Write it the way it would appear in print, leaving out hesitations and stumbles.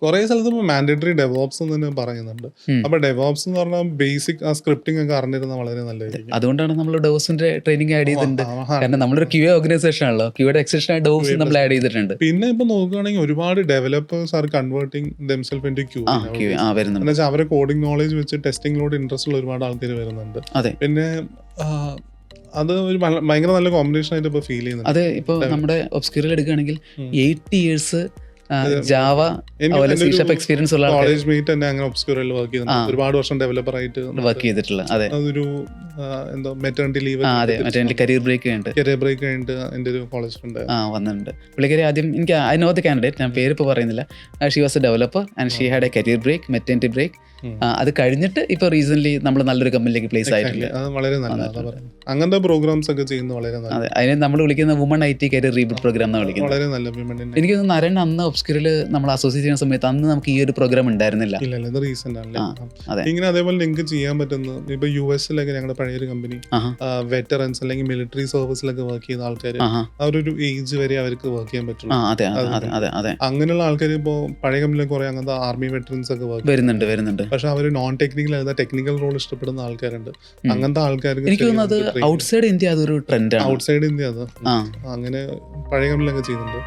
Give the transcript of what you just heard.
കുറെ സ്ഥലത്ത് ഇപ്പോൾ മാൻഡേറ്ററി ഡെവോപ്സ് എന്ന് തന്നെ പറയുന്നുണ്ട്. ഉം. അപ്പൊ ഡെവോപ്സ് എന്ന് പറഞ്ഞാൽ ബേസിക് ആ സ്ക്രിപ്റ്റിംഗ് ഒക്കെ അറിഞ്ഞിരുന്ന വളരെ നല്ലതായിരിക്കും. അതുകൊണ്ടാണ് നമ്മൾ ഡെവോപ്സിന്റെ ട്രെയിനിങ് ആഡ് ചെയ്തിട്ടുണ്ട്. ആ, കാരണം നമ്മളൊരു ക്യൂ ഓർഗനൈസേഷൻ ആണല്ലോ, ക്യൂയുടെ എക്സ്റ്റൻഷൻ ആയി ഡെവോപ്സ് നമ്മൾ ആഡ് ചെയ്തിട്ടുണ്ട്. പിന്നെ ഇപ്പൊ നോക്കുകയാണെങ്കിൽ ഒരുപാട് developers are converting themself into Q. Q വരുന്നുണ്ട്. എന്ന് വെച്ചാൽ അവരെ കോഡിംഗ് നോളേജ് വെച്ച് ടെസ്റ്റിംഗിലോട് ഇൻട്രസ്റ്റ് ഉള്ള ഒരുപാട് ആൾക്കാർ വരുന്നുണ്ട്. അതെ, പിന്നെ അത് ഒരു ഭയങ്കര നല്ല കോമ്പിനേഷൻ ആയിട്ട് ഇപ്പൊ ഫീൽ ചെയ്യുന്നുണ്ട്. അത് ഇപ്പോൾ നമ്മുടെ ഒബ്സ്ക്യൂറിൽ എടുക്കുകയാണെങ്കിൽ 80 years ജാവ എക്സ്പീരിയൻസ് ഉള്ള കോളേജ് മേറ്റ് തന്നെ അങ്ങനെ ഒബ്സ്ക്യൂറിൽ വർക്ക് ചെയ്യുന്നുണ്ട്. ഒരുപാട് വർഷം ഡെവലപ്പർ ആയിട്ട് വർക്ക് ചെയ്തിട്ടുള്ള. അതെ, അതൊരു എന്തോ മെറ്റേണിറ്റി ലീവ് കരിയർ ബ്രേക്ക് കഴിഞ്ഞിട്ട് എൻ്റെ ഒരു കോളേജ് ഫ്രണ്ട് വന്നിട്ടുണ്ട്. പുള്ളിക്കാരി ആദ്യം എനിക്ക് ഐ നോ ദ കാൻഡിഡേറ്റ്, ഞാൻ പേര് ഇപ്പോൾ പറയുന്നില്ല. She was a developer and she had a career break, maternity break. അത് കഴിഞ്ഞിട്ട് ഇപ്പൊ റീസെന്റ് നമ്മൾ നല്ലൊരു കമ്പനിയിലേക്ക് പ്ലേസ് ആയിട്ടില്ല. വളരെ നല്ലതാണ്. അങ്ങനത്തെ പ്രോഗ്രാംസ് ഒക്കെ ചെയ്യുന്നത് വളരെ നല്ലത്. അതെ, അതിനെ നമ്മൾ വിളിക്കുന്ന woman IT career reboot programme എന്നാണ് വിളിക്കുന്നത്. വളരെ നല്ല. എനിക്ക് തോന്നുന്നു നരൻ അന്ന് ഒബ്സ്ക്യൂറിൽ നമ്മൾ അസോസിയേറ്റ് ചെയ്യുന്ന സമയത്ത് അന്ന് നമുക്ക് ഈ ഒരു പ്രോഗ്രാം ഉണ്ടായിരുന്നില്ല. ഇത് റീസെന്റ് ആണ്. ഇങ്ങനെ അതേപോലെ നിങ്ങൾക്ക് ചെയ്യാൻ പറ്റുന്ന ഇപ്പൊ US-ലൊക്കെ ഞങ്ങളുടെ പഴയൊരു കമ്പനി വെറ്ററൻസ് അല്ലെങ്കിൽ മിലിറ്ററി സർവീസിലൊക്കെ വർക്ക് ചെയ്യുന്ന ആൾക്കാർ അവരൊരു ഏജ് വരെ അവർക്ക് വർക്ക് ചെയ്യാൻ പറ്റുള്ളൂ. അങ്ങനെയുള്ള ആൾക്കാർ ഇപ്പോ പഴയ കമ്പനിയിലെ കുറെ അങ്ങനത്തെ ആർമി വെറ്ററൻസ് ഒക്കെ വരുന്നുണ്ട്. പക്ഷെ അവർ നോൺ ടെക്നിക്കൽ അല്ലാതെ ടെക്നിക്കൽ റോൾ ഇഷ്ടപ്പെടുന്ന ആൾക്കാരുണ്ട്. അങ്ങനത്തെ ആൾക്കാർക്ക് എനിക്ക് തോന്നുന്നത് ഔട്ട്സൈഡ് ഇന്ത്യ അതൊരു ട്രെൻഡാണ്. ഔട്ട്സൈഡ് ഇന്ത്യ അത് അങ്ങനെ പഴയ കമ്പനിയിലൊക്കെ ചെയ്യുന്നുണ്ട്.